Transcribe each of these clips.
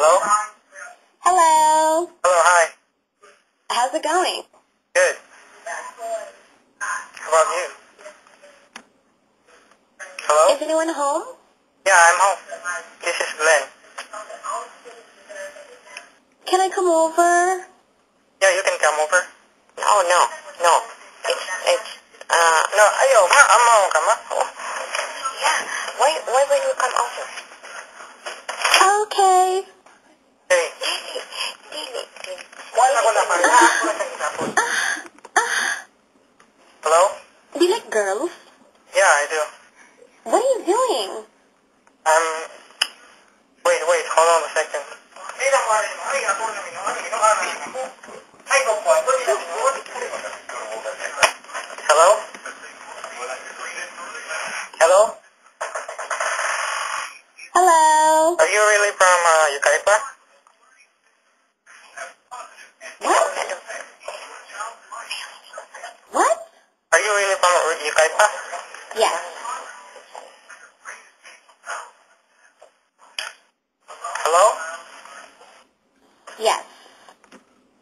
Hello? Hello. Hello, hi. How's it going? Good. How about you? Hello? Is anyone home? Yeah, I'm home. This is Glenn. Can I come over? Yeah, you can come over. No. No, ayo, mau ka ma? Yeah, why will you come over? Okay. Hey. Wala ko na pala. Hello? Do you like girls? Yeah, I do. What are you doing? Wait, hold on a second. Hello? Hello? Hello. Are you really from Yucaipa? What? What? Are you really from Yucaipa? Yes. Hello? Yes.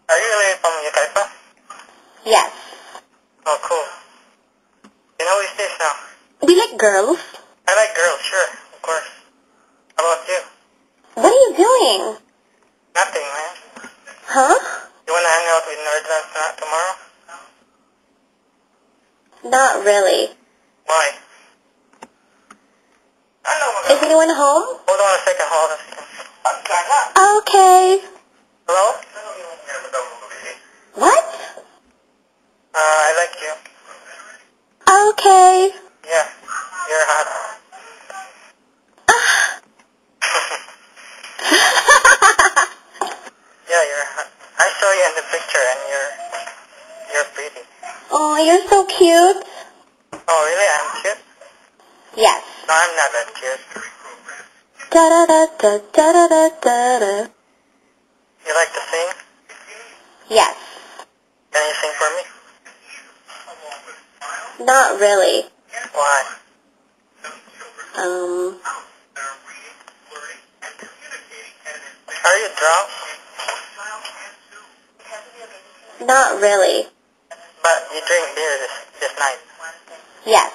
Are you really from Yucaipa? Yes. Oh, cool. You know who is this now? Do you like girls? I like girls, sure, of course. How about you? What are you doing? Nothing, man. Huh? You wanna hang out with Nerdland tomorrow? Not really. Why? Is anyone home? Hold on a second. Okay. Hello? What? I like you. Okay. Yeah, you're hot. Yeah, you're hot. I saw you in the picture and you're pretty. Oh, you're so cute. Oh, really? I'm cute? Yes. No, I'm not that cute. Da da da da da da da da. You like to sing? Yes. Can you sing for me? Not really. Why? Are you drunk? Not really. But you drink beer this night. Yes.